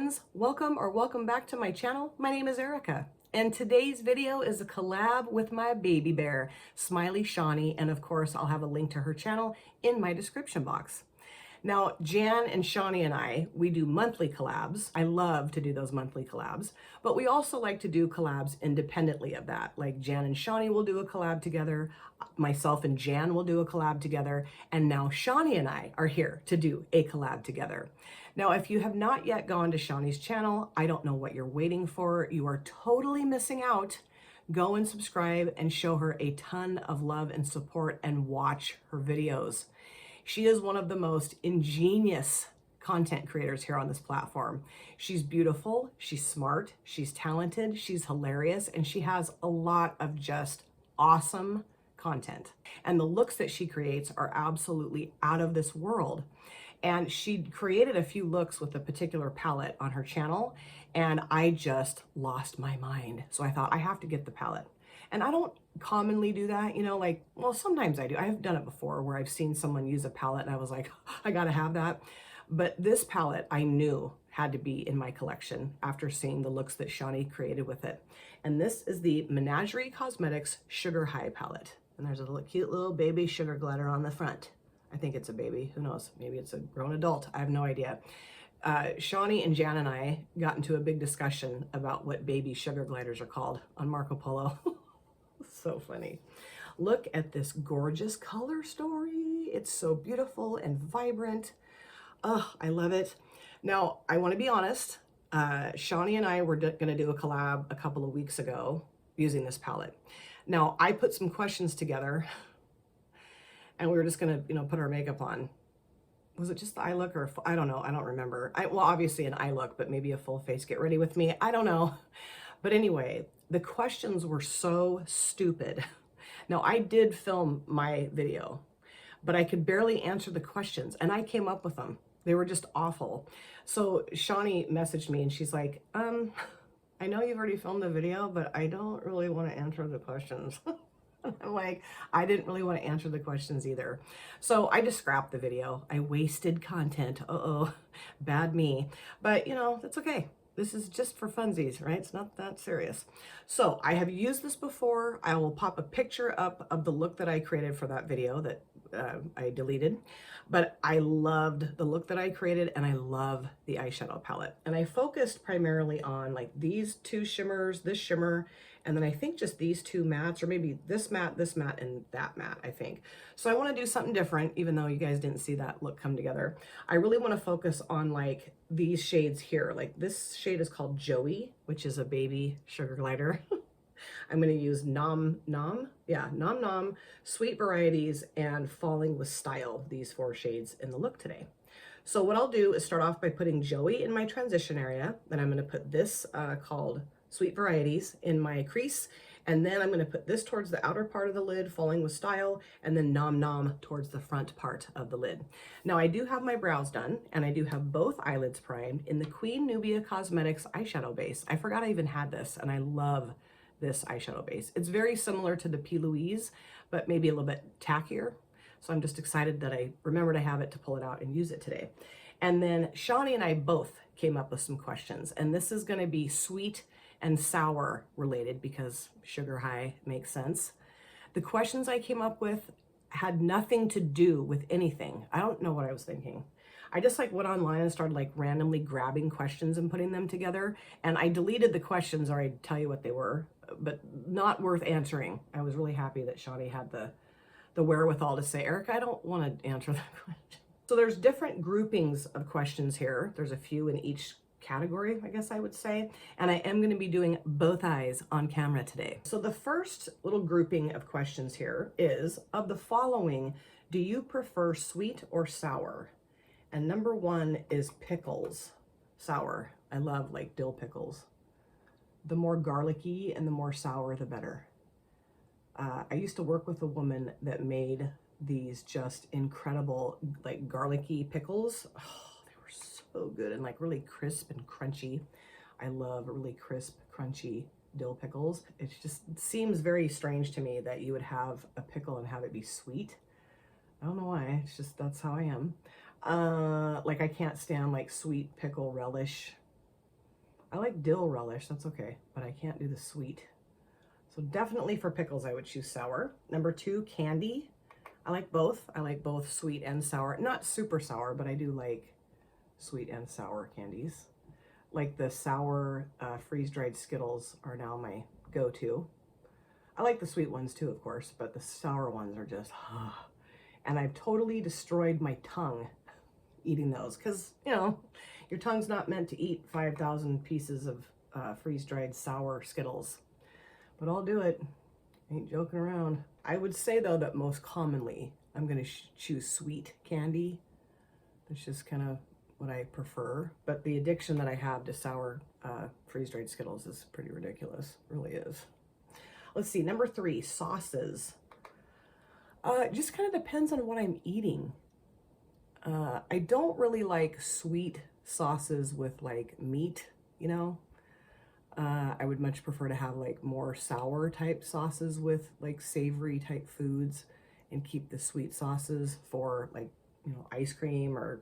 friends, welcome back to my channel. My name is Erica, and today's video is a collab with my baby bear, Smiley Shawnee, and of course I'll have a link to her channel in my description box. Now, Jan and Shawnee and we do monthly collabs. I love to do those monthly collabs, but we also like to do collabs independently of that. Like Jan and Shawnee will do a collab together, myself and Jan will do a collab together, and now Shawnee and I are here to do a collab together. Now, if you have not yet gone to Shawnee's channel, I don't know what you're waiting for. You are totally missing out. Go and subscribe and show her a ton of love and support and watch her videos. She is one of the most ingenious content creators here on this platform. She's beautiful, she's smart, she's talented, she's hilarious, and she has a lot of just awesome content. And the looks that she creates are absolutely out of this world. And she created a few looks with a particular palette on her channel, and I just lost my mind. So I thought, I have to get the palette. And I don't commonly do that, well, sometimes I do. I have done it before where I've seen someone use a palette and I was like, I gotta have that. But this palette I knew had to be in my collection after seeing the looks that Shawnee created with it. And this is the Menagerie Cosmetics Sugar High palette. And there's a cute little baby sugar glider on the front. I think it's a baby, who knows? Maybe it's a grown adult, I have no idea. Shawnee and Jan and I got into a big discussion about what baby sugar gliders are called on Marco Polo. So funny. Look at this gorgeous color story. It's so beautiful and vibrant. Oh, I love it. Now, I want to be honest. Shawnee and I were going to do a collab a couple of weeks ago using this palette. Now, I put some questions together and we were just going to, put our makeup on. Was it just the eye look or I don't know. I don't remember. Well, obviously an eye look, but maybe a full face get ready with me. I don't know. But anyway, the questions were so stupid. Now, I did film my video, but I could barely answer the questions, and I came up with them. They were just awful. So Shawnee messaged me, and she's like, I know you've already filmed the video, but I don't really want to answer the questions. I'm like, I didn't really want to answer the questions either. So I just scrapped the video. I wasted content. Uh-oh, bad me. But, that's okay. This is just for funsies, right? It's not that serious. So I have used this before. I will pop a picture up of the look that I created for that video that I deleted. But I loved the look that I created, and I love the eyeshadow palette. And I focused primarily on like these two shimmers, this shimmer, and then I think just these two mattes, or maybe this matte, and that matte, I think. So I want to do something different, even though you guys didn't see that look come together. I really want to focus on like these shades here. Like this shade is called Joey, which is a baby sugar glider. I'm going to use Nom Nom, Sweet Varieties, and Falling with Style, these four shades in the look today. So what I'll do is start off by putting Joey in my transition area. Then I'm going to put this called Sweet Varieties in my crease. And then I'm going to put this towards the outer part of the lid, Falling with Style, and then Nom Nom towards the front part of the lid. Now I do have my brows done, and I do have both eyelids primed in the Queen Nubia Cosmetics eyeshadow base. I forgot I even had this, and I love this eyeshadow base. It's very similar to the P. Louise, but maybe a little bit tackier. So I'm just excited that I remembered I have it to pull it out and use it today. And then Shawnee and I both came up with some questions, and this is going to be sweet and sour related because sugar high makes sense. The questions I came up with had nothing to do with anything. I don't know what I was thinking. I just went online and started randomly grabbing questions and putting them together. And I deleted the questions, or I'd tell you what they were, but not worth answering. I was really happy that Shawnee had the wherewithal to say, Erica, I don't want to answer that question. So there's different groupings of questions here. There's a few in each category, I guess I would say. And I am going to be doing both eyes on camera today. So the first little grouping of questions here is, of the following, do you prefer sweet or sour? And number one is pickles, sour. I love dill pickles. The more garlicky and the more sour, the better. I used to work with a woman that made these just incredible garlicky pickles. Oh, they were so good and really crisp and crunchy. I love really crisp, crunchy dill pickles. It just seems very strange to me that you would have a pickle and have it be sweet. I don't know why, it's just, that's how I am. I can't stand sweet pickle relish I like dill relish, that's okay, but I can't do the sweet. So definitely for pickles, I would choose sour. Number 2, candy. I like both. I like both sweet and sour. Not super sour, but I do like sweet and sour candies. Like the sour freeze-dried Skittles are now my go-to. I like the sweet ones too, of course, but the sour ones are just, and I've totally destroyed my tongue eating those because, you know, your tongue's not meant to eat 5,000 pieces of freeze-dried sour Skittles. But I'll do it. Ain't joking around. I would say, though, that most commonly I'm going to choose sweet candy. That's just kind of what I prefer. But the addiction that I have to sour freeze-dried Skittles is pretty ridiculous. It really is. Let's see. Number 3, sauces. It just kind of depends on what I'm eating. I don't really like sweet sauces with like meat, you know. I would much prefer to have like more sour type sauces with like savory type foods and keep the sweet sauces for like, you know, ice cream or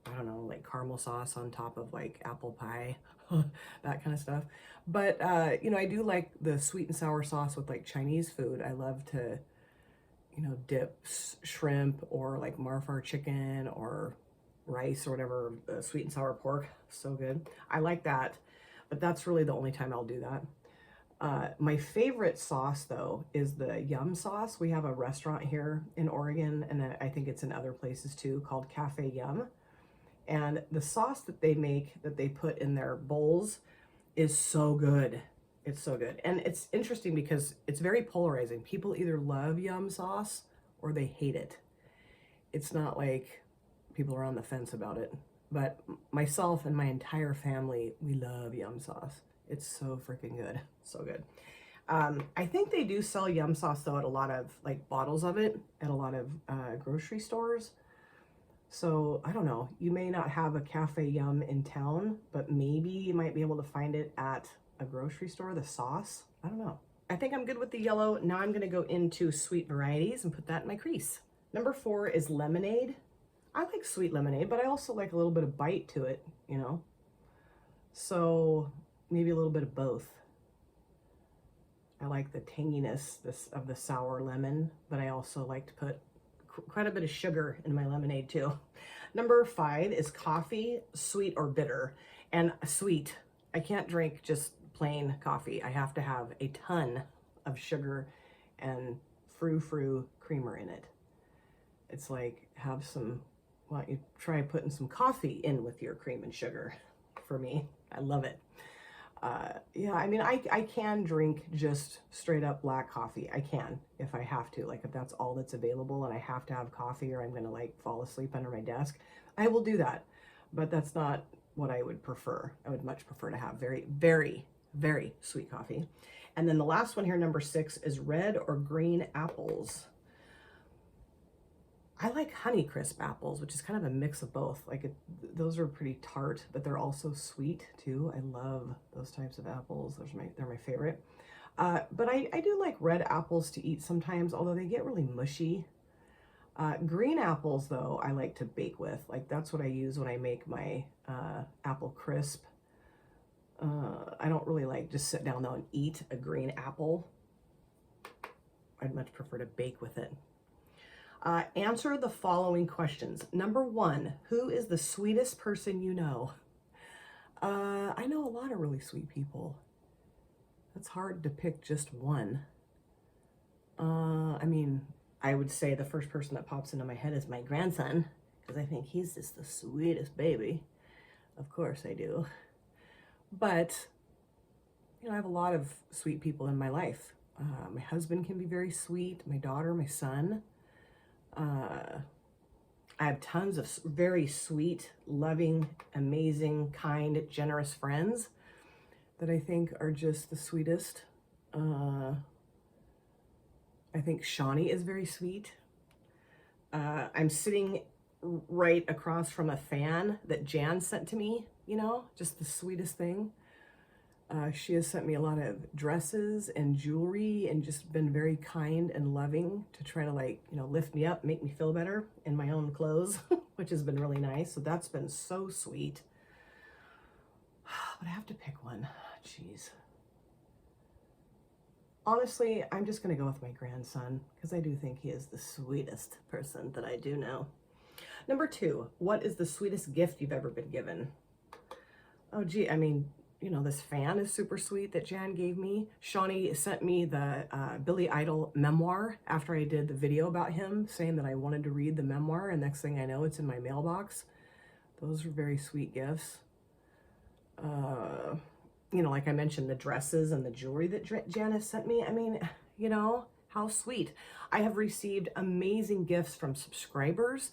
I don't know, like caramel sauce on top of like apple pie, that kind of stuff. But, you know, I do like the sweet and sour sauce with like Chinese food. I love to, you know, dip shrimp or like marfar chicken or rice or whatever, sweet and sour pork. So good. I like that. But that's really the only time I'll do that. My favorite sauce, though, is the Yum sauce. We have a restaurant here in Oregon, and I think it's in other places too, called Cafe Yum. And the sauce that they make, that they put in their bowls, is so good. It's so good. And it's interesting because it's very polarizing. People either love Yum sauce or they hate it. It's not like people are on the fence about it. But myself and my entire family, we love Yum sauce. It's so freaking good. So good. I think they do sell Yum sauce, though, at a lot of, like, bottles of it at a lot of grocery stores. So, I don't know. You may not have a Cafe Yum in town, but maybe you might be able to find it at a grocery store, the sauce. I don't know. I think I'm good with the yellow. Now I'm going to go into sweet varieties and put that in my crease. Number 4 is lemonade. I like sweet lemonade, but I also like a little bit of bite to it, you know? So maybe a little bit of both. I like the tanginess of the sour lemon, but I also like to put quite a bit of sugar in my lemonade too. Number 5 is coffee, sweet or bitter. And sweet, I can't drink just plain coffee. I have to have a ton of sugar and frou-frou creamer in it. It's like, have some, why don't you try putting some coffee in with your cream and sugar? For me, I love it. Yeah, I mean, I can drink just straight up black coffee. I can, if I have to, like if that's all that's available and I have to have coffee or I'm gonna like fall asleep under my desk, I will do that. But that's not what I would prefer. I would much prefer to have very, very, very sweet coffee. And then the last one here, number 6, is red or green apples. I like Honeycrisp apples, which is kind of a mix of both. Like those are pretty tart, but they're also sweet too. I love those types of apples. They're my favorite. But I do like red apples to eat sometimes, although they get really mushy. Green apples, though, I like to bake with. Like that's what I use when I make my apple crisp. I don't really like just sit down though and eat a green apple. I'd much prefer to bake with it. Answer the following questions. Number 1, who is the sweetest person you know? I know a lot of really sweet people. It's hard to pick just one. I mean, I would say the first person that pops into my head is my grandson, because I think he's just the sweetest baby. Of course I do. But, you know, I have a lot of sweet people in my life. My husband can be very sweet, my daughter, my son. I have tons of very sweet, loving, amazing, kind, generous friends that I think are just the sweetest. I think Shawnee is very sweet. I'm sitting right across from a fan that Jan sent to me, you know, just the sweetest thing. She has sent me a lot of dresses and jewelry and just been very kind and loving to try to, like, you know, lift me up, make me feel better in my own clothes, which has been really nice. So that's been so sweet. but I have to pick one. Jeez. Honestly, I'm just going to go with my grandson because I do think he is the sweetest person that I do know. Number 2, what is the sweetest gift you've ever been given? Oh, gee, I mean, you know, this fan is super sweet that Jan gave me. Shawnee sent me the Billy Idol memoir after I did the video about him, saying that I wanted to read the memoir, and next thing I know, it's in my mailbox. Those are very sweet gifts. You know, like I mentioned, the dresses and the jewelry that Janice sent me. I mean, you know, how sweet. I have received amazing gifts from subscribers.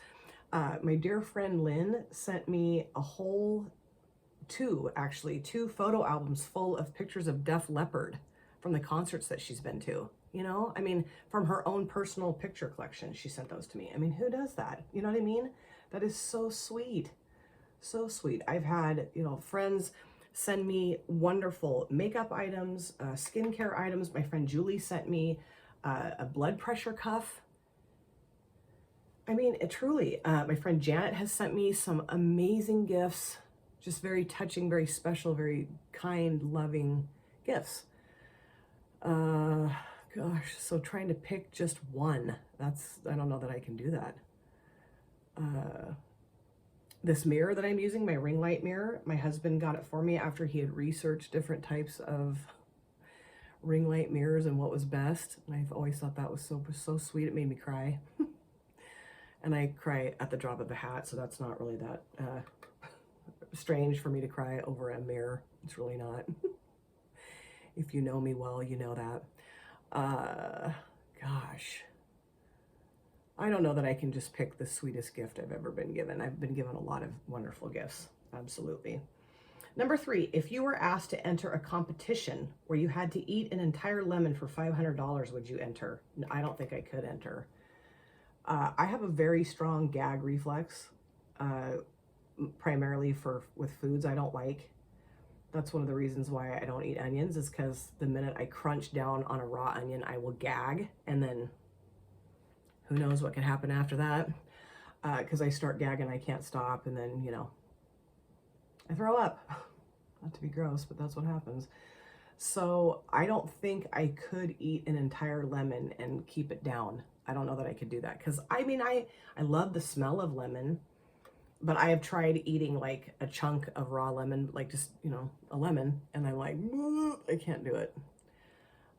My dear friend Lynn sent me a whole two photo albums full of pictures of Def Leppard from the concerts that she's been to. You know, I mean, from her own personal picture collection, she sent those to me. I mean, who does that? You know what I mean? That is so sweet. So sweet. I've had, you know, friends send me wonderful makeup items, skincare items. My friend Julie sent me a blood pressure cuff. I mean, truly, my friend Janet has sent me some amazing gifts, just very touching, very special, very kind, loving gifts. Gosh, so trying to pick just one, I don't know that I can do that. This mirror that I'm using, my ring light mirror, my husband got it for me after he had researched different types of ring light mirrors and what was best. And I've always thought that was so sweet. It made me cry. And I cry at the drop of a hat, so that's not really that strange for me to cry over a mirror. It's really not. If you know me well, you know that. Gosh. I don't know that I can just pick the sweetest gift I've ever been given. I've been given a lot of wonderful gifts. Absolutely. Number 3, if you were asked to enter a competition where you had to eat an entire lemon for $500, would you enter? I don't think I could enter. I have a very strong gag reflex, primarily with foods I don't like. That's one of the reasons why I don't eat onions, is because the minute I crunch down on a raw onion, I will gag, and then who knows what could happen after that, because I start gagging, I can't stop, and then, you know, I throw up. Not to be gross, but that's what happens. So I don't think I could eat an entire lemon and keep it down. I don't know that I could do that, because I mean, I love the smell of lemon, but I have tried eating like a chunk of raw lemon, like just, you know, a lemon, and I'm like, I can't do it.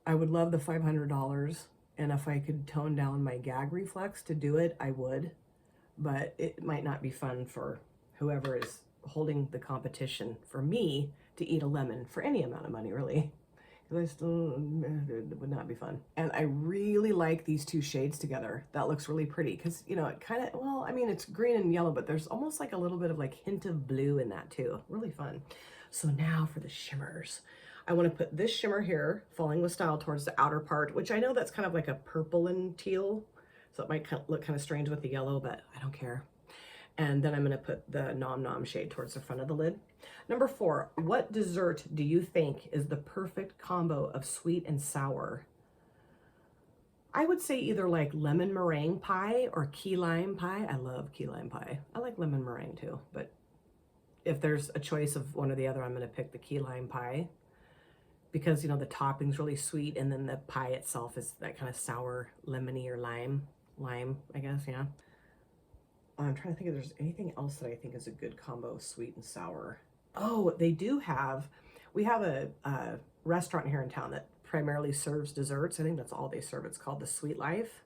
I would love the $500, and if I could tone down my gag reflex to do it, I would, but it might not be fun for whoever is holding the competition for me to eat a lemon for any amount of money, really. Because it would not be fun. And I really like these two shades together. That looks really pretty, because, you know, it kind of, well, I mean, it's green and yellow, but there's almost like a little bit of like hint of blue in that too. Really fun. So now for the shimmers. I want to put this shimmer here, Falling with Style, towards the outer part, which I know that's kind of like a purple and teal, so it might look kind of strange with the yellow, but I don't care. And then I'm going to put the Nom Nom shade towards the front of the lid. Number 4, what dessert do you think is the perfect combo of sweet and sour? I would say either like lemon meringue pie or key lime pie. I love key lime pie. I like lemon meringue too, but if there's a choice of one or the other, I'm going to pick the key lime pie, because, you know, the topping's really sweet, and then the pie itself is that kind of sour, lemony, or lime, I guess, yeah. I'm trying to think if there's anything else that I think is a good combo of sweet and sour. Oh, we have a restaurant here in town that primarily serves desserts. I think that's all they serve. It's called the Sweet Life.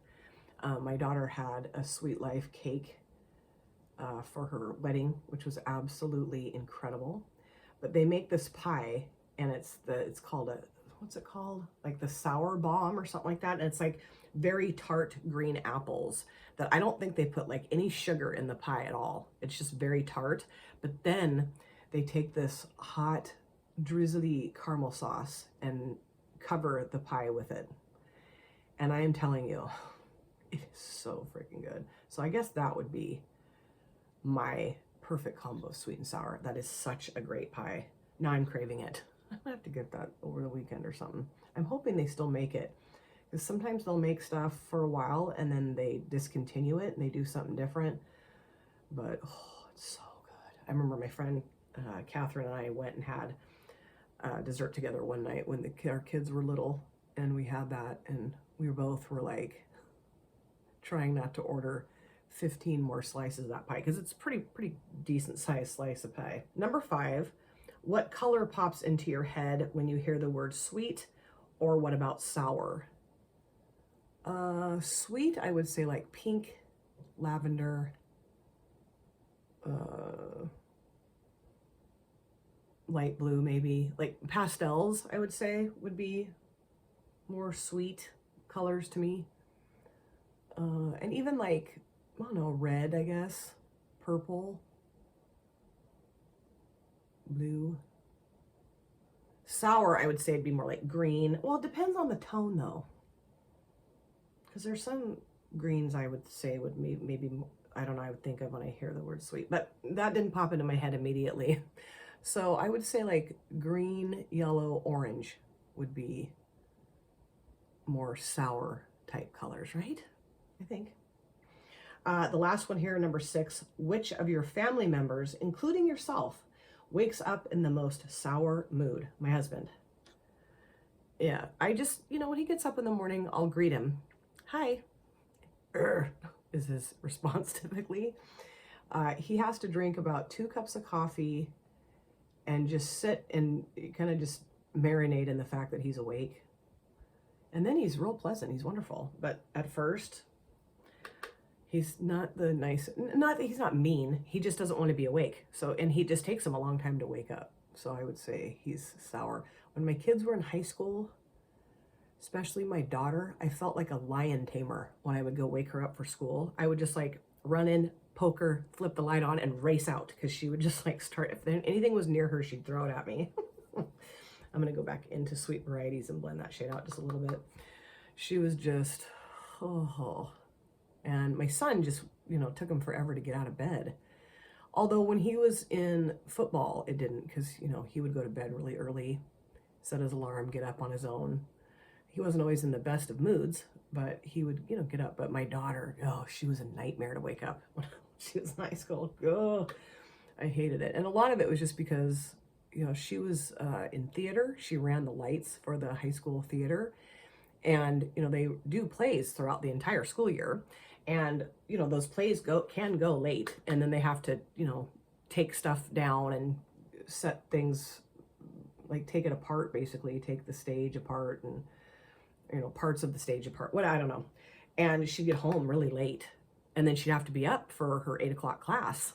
My daughter had a Sweet Life cake for her wedding, which was absolutely incredible. But they make this pie, and it's called what's it called? Like the sour bomb or something like that. And it's like very tart green apples that I don't think they put like any sugar in the pie at all. It's just very tart. But then they take this hot drizzly caramel sauce and cover the pie with it. And I am telling you, it is so freaking good. So I guess that would be my perfect combo of sweet and sour. That is such a great pie. Now I'm craving it. I have to get that over the weekend or something. I'm hoping they still make it, because sometimes they'll make stuff for a while and then they discontinue it and they do something different. But oh, it's so good. I remember my friend Catherine and I went and had dessert together one night when our kids were little, and we had that, and we both were like trying not to order 15 more slices of that pie because it's pretty decent sized slice of pie. Number 5, what color pops into your head when you hear the word sweet, or what about sour? Sweet, I would say like pink, lavender, light blue maybe. Like pastels, I would say, would be more sweet colors to me. And even like, I don't know, red, I guess, purple, blue. Sour, I would say it'd be more like green. Well, it depends on the tone though. Because there's some greens I would say would maybe, I don't know, I would think of when I hear the word sweet. But that didn't pop into my head immediately. So I would say like green, yellow, orange would be more sour type colors, right? I think. The last one here, number 6, which of your family members, including yourself, wakes up in the most sour mood? My husband. Yeah, I just, when he gets up in the morning, I'll greet him. Hi. Is his response typically. He has to drink about 2 cups of coffee and just sit and kind of just marinate in the fact that he's awake. And then he's real pleasant. He's wonderful. But at first, he's not the nice, not that he's not mean. He just doesn't want to be awake. So, and he just takes him a long time to wake up. So I would say he's sour. When my kids were in high school, especially my daughter, I felt like a lion tamer when I would go wake her up for school. I would just like run in, poke her, flip the light on, and race out because she would just like start, if anything was near her, she'd throw it at me. I'm going to go back into Sweet Varieties and blend that shade out just a little bit. She was just, oh. And my son just, took him forever to get out of bed. Although when he was in football, it didn't, because, he would go to bed really early, set his alarm, get up on his own. He wasn't always in the best of moods, but he would, get up. But my daughter, she was a nightmare to wake up when she was in high school. Oh, I hated it. And a lot of it was just because, she was in theater. She ran the lights for the high school theater. And, they do plays throughout the entire school year. And, those plays can go late. And then they have to, take stuff down and set things, like take it apart, basically. Take the stage apart and, parts of the stage apart. I don't know. And she'd get home really late. And then she'd have to be up for her 8 o'clock class.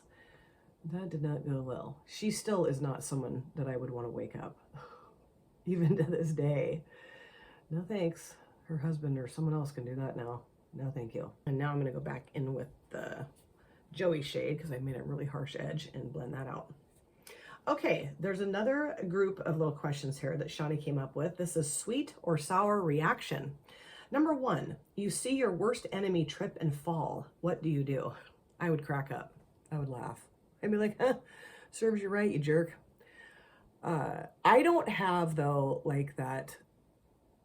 That did not go well. She still is not someone that I would want to wake up. Even to this day. No thanks. Her husband or someone else can do that now. No thank you. And now I'm going to go back in with the Joey shade because I made a really harsh edge and blend that out. Okay, there's another group of little questions here that Shawnee came up with. This is sweet or sour reaction. Number 1, you see your worst enemy trip and fall. What do? I would crack up. I would laugh. I'd be like, serves you right, you jerk. I don't have, though, like that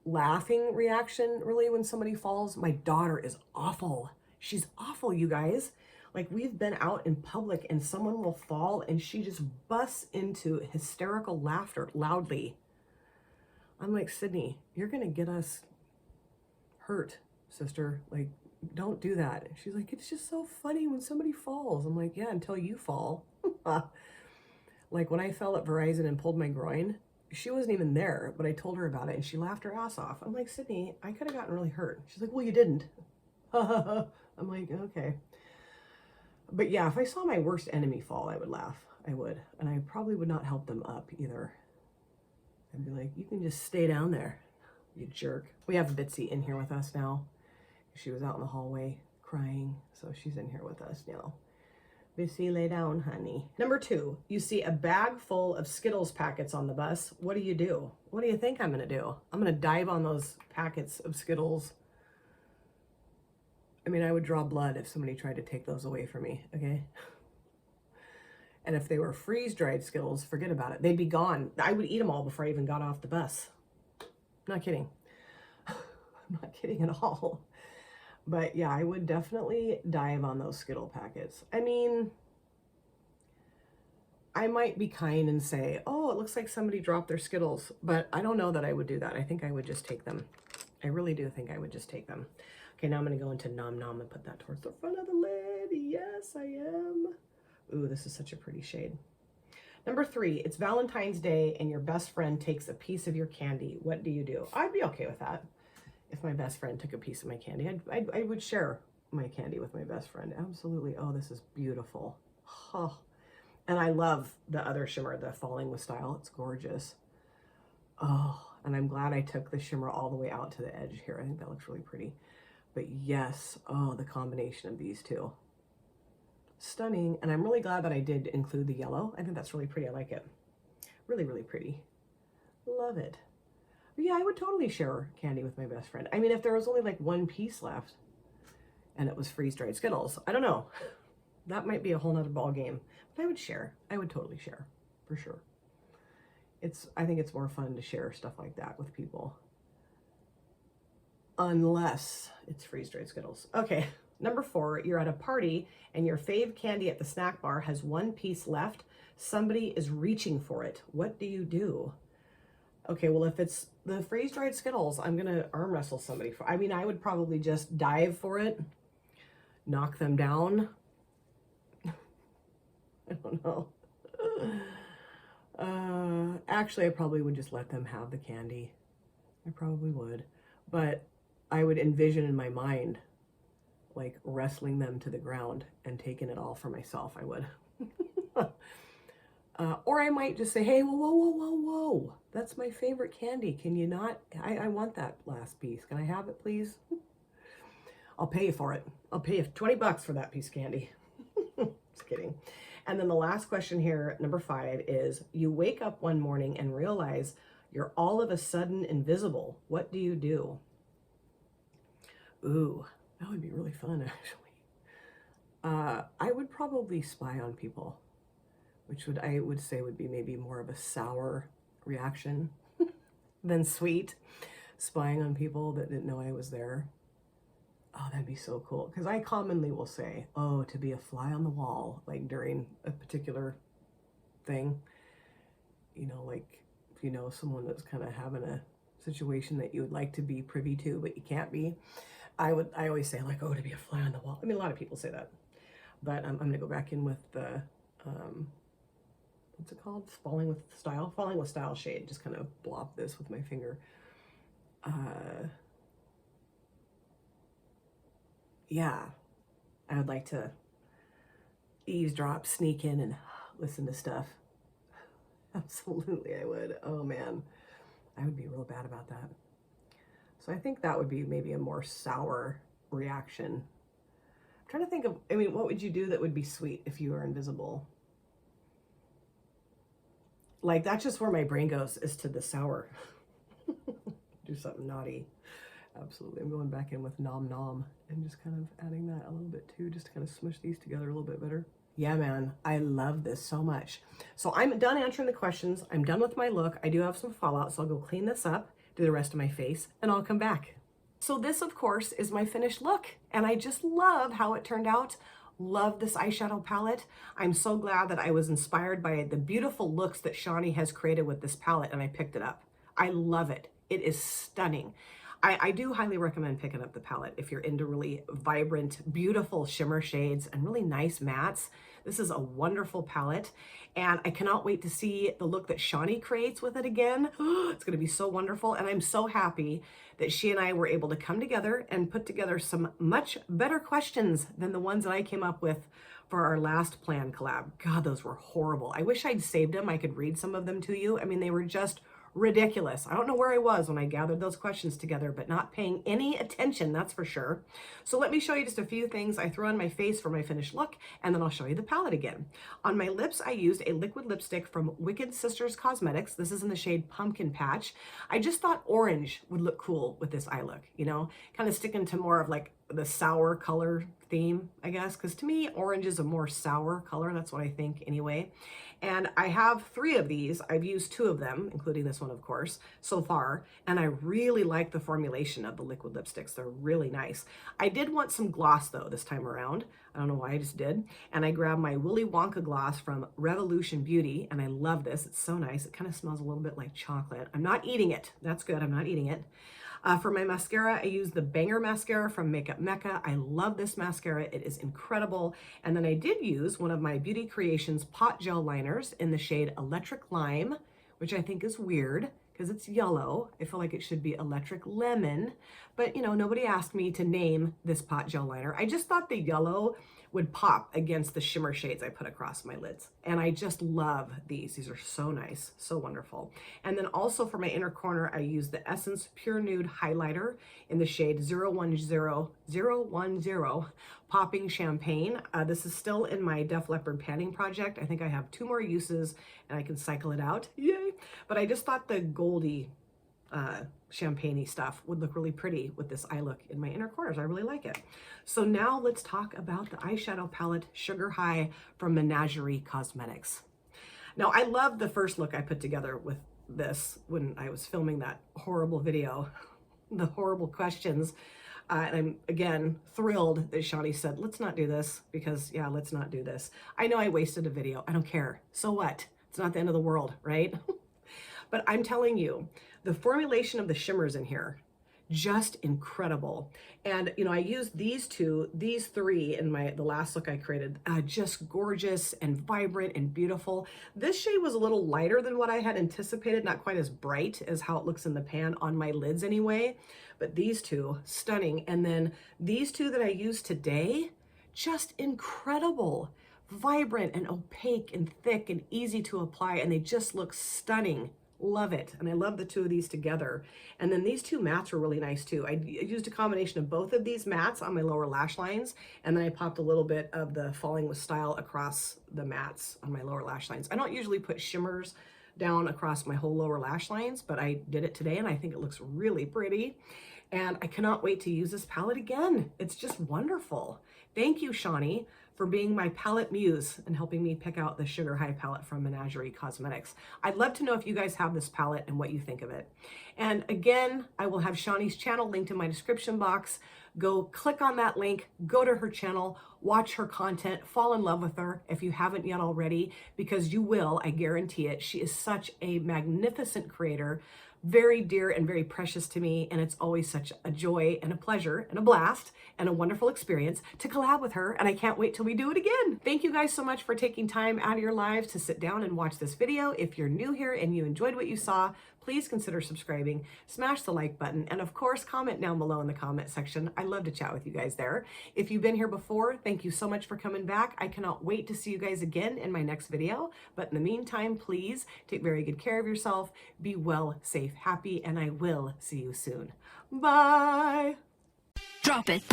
laughing reaction really when somebody falls. My daughter is awful. She's awful, you guys. Like, we've been out in public and someone will fall and she just busts into hysterical laughter loudly. I'm like, Sydney, you're gonna get us hurt, sister. Like, don't do that. She's like, it's just so funny when somebody falls. I'm like, yeah, until you fall. Like when I fell at Verizon and pulled my groin, she wasn't even there, but I told her about it and she laughed her ass off. I'm like, Sydney, I could have gotten really hurt. She's like, well, you didn't. I'm like, okay. But yeah, if I saw my worst enemy fall, I would laugh. I would. And I probably would not help them up either. I'd be like, you can just stay down there, you jerk. We have Bitsy in here with us now. She was out in the hallway crying, so she's in here with us now. Bitsy, lay down, honey. Number 2, you see a bag full of Skittles packets on the bus. What do? What do you think I'm going to do? I'm going to dive on those packets of Skittles. I mean, I would draw blood if somebody tried to take those away from me, okay? And if they were freeze-dried Skittles, forget about it. They'd be gone. I would eat them all before I even got off the bus. Not kidding. I'm not kidding at all. But yeah, I would definitely dive on those Skittle packets. I mean, I might be kind and say, oh, it looks like somebody dropped their Skittles, but I don't know that I would do that. I think I would just take them. I really do think I would just take them. Okay, now I'm going to go into Nom Nom and put that towards the front of the lid. Yes, I am. Ooh, this is such a pretty shade. Number 3, it's Valentine's Day and your best friend takes a piece of your candy. What do you do? I'd be okay with that. If my best friend took a piece of my candy, I would share my candy with my best friend. Absolutely. Oh, this is beautiful. Oh. And I love the other shimmer, the Falling with Style. It's gorgeous. Oh, and I'm glad I took the shimmer all the way out to the edge here. I think that looks really pretty. But yes, oh, the combination of these two. Stunning. And I'm really glad that I did include the yellow. I think that's really pretty. I like it. Really, really pretty. Love it. But yeah, I would totally share candy with my best friend. I mean, if there was only like one piece left and it was freeze-dried Skittles, I don't know. That might be a whole nother ball game. But I would share. I would totally share, for sure. I think it's more fun to share stuff like that with people. Unless it's freeze-dried Skittles. Okay, number 4, you're at a party and your fave candy at the snack bar has one piece left. Somebody is reaching for it. What do you do? Okay, well, if it's the freeze-dried Skittles, I'm going to arm wrestle somebody. I mean, I would probably just dive for it, knock them down. I don't know. Actually, I probably would just let them have the candy. I probably would. But I would envision in my mind, like, wrestling them to the ground and taking it all for myself. I would. Or I might just say, hey, whoa, whoa, whoa, whoa, whoa. That's my favorite candy. Can you not? I want that last piece. Can I have it, please? I'll pay you for it. I'll pay you 20 bucks for that piece of candy. Just kidding. And then the last question here, number 5, is you wake up one morning and realize you're all of a sudden invisible. What do you do? Ooh, that would be really fun, actually. I would probably spy on people, which I would say would be maybe more of a sour reaction than sweet. Spying on people that didn't know I was there. Oh, that'd be so cool. Because I commonly will say, oh, to be a fly on the wall, like during a particular thing, you know, like if you know someone that's kind of having a situation that you would like to be privy to, but you can't be, I always say like, oh, to be a fly on the wall. I mean, a lot of people say that, but I'm going to go back in with the, what's it called? Falling with Style shade. Just kind of blop this with my finger. Yeah, I would like to eavesdrop, sneak in and listen to stuff. Absolutely, I would. Oh man, I would be real bad about that. So I think that would be maybe a more sour reaction. I'm trying to think of, I mean, what would you do that would be sweet if you were invisible? Like, that's just where my brain goes, is to the sour. Do something naughty. Absolutely. I'm going back in with Nom Nom and just kind of adding that a little bit too, just to kind of smush these together a little bit better. Yeah, man, I love this so much. So I'm done answering the questions. I'm done with my look. I do have some fallout, so I'll go clean this up, do the rest of my face, and I'll come back. So this, of course, is my finished look, and I just love how it turned out. Love this eyeshadow palette. I'm so glad that I was inspired by the beautiful looks that Shani has created with this palette, and I picked it up. I love it. It is stunning. I do highly recommend picking up the palette if you're into really vibrant, beautiful shimmer shades and really nice mattes. This is a wonderful palette, and I cannot wait to see the look that Shani creates with it again. It's going to be so wonderful, and I'm so happy that she and I were able to come together and put together some much better questions than the ones that I came up with for our last planned collab. God, those were horrible. I wish I'd saved them. I could read some of them to you. I mean, they were just ridiculous. I don't know where I was when I gathered those questions together, but not paying any attention, that's for sure. So let me show you just a few things I threw on my face for my finished look, and then I'll show you the palette again. On my lips, I used a liquid lipstick from Wicked Sisters Cosmetics. This is in the shade Pumpkin Patch. I just thought orange would look cool with this eye look, you know, kind of sticking to more of like the sour color theme, I guess, because to me, orange is a more sour color. That's what I think anyway. And I have 3 of these. I've used 2 of them, including this one, of course, so far. And I really like the formulation of the liquid lipsticks. They're really nice. I did want some gloss, though, this time around. I don't know why, I just did. And I grabbed my Willy Wonka gloss from Revolution Beauty, and I love this. It's so nice. It kind of smells a little bit like chocolate. I'm not eating it. That's good. I'm not eating it. For my mascara, I use the Banger Mascara from Makeup Mecca. I love this mascara. It is incredible. And then I did use one of my Beauty Creations pot gel liners in the shade Electric Lime, which I think is weird because it's yellow. I feel like it should be Electric Lemon. But, you know, nobody asked me to name this pot gel liner. I just thought the yellow would pop against the shimmer shades I put across my lids. And I just love these. These are so nice, so wonderful. And then also for my inner corner, I use the Essence Pure Nude Highlighter in the shade 010010 Popping Champagne. This is still in my Def Leppard panning project. I think I have 2 more uses and I can cycle it out. Yay! But I just thought the goldy champagne-y stuff would look really pretty with this eye look in my inner corners. I really like it. So now let's talk about the eyeshadow palette Sugar High from Menagerie Cosmetics. Now I love the first look I put together with this when I was filming that horrible video, the horrible questions. And I'm, again, thrilled that Shani said, let's not do this because, yeah, let's not do this. I know I wasted a video. I don't care. So what? It's not the end of the world, right? But I'm telling you, the formulation of the shimmers in here, just incredible. And, you know, I used these 3 in the last look I created, just gorgeous and vibrant and beautiful. This shade was a little lighter than what I had anticipated, not quite as bright as how it looks in the pan on my lids anyway. But these 2, stunning. And then these 2 that I used today, just incredible. Vibrant and opaque and thick and easy to apply, and they just look stunning. Love it. And I love the 2 of these together. And then these 2 mattes are really nice too. I used a combination of both of these mattes on my lower lash lines, and then I popped a little bit of the Falling with Style across the mattes on my lower lash lines. I don't usually put shimmers down across my whole lower lash lines, but I did it today and I think it looks really pretty. And I cannot wait to use this palette again. It's just wonderful. Thank you, Shani, for being my palette muse and helping me pick out the Sugar High palette from Menagerie Cosmetics. I'd love to know if you guys have this palette and what you think of it. And again, I will have Shani's channel linked in my description box. Go click on that link, go to her channel, watch her content, fall in love with her if you haven't yet already, because you will, I guarantee it. She is such a magnificent creator, very dear and very precious to me, and it's always such a joy and a pleasure and a blast and a wonderful experience to collab with her, and I can't wait till we do it again. Thank you guys so much for taking time out of your lives to sit down and watch this video. If you're new here and you enjoyed what you saw, please consider subscribing, smash the like button, and of course, comment down below in the comment section. I love to chat with you guys there. If you've been here before, thank you so much for coming back. I cannot wait to see you guys again in my next video. But in the meantime, please take very good care of yourself, be well, safe, happy, and I will see you soon. Bye. Drop it.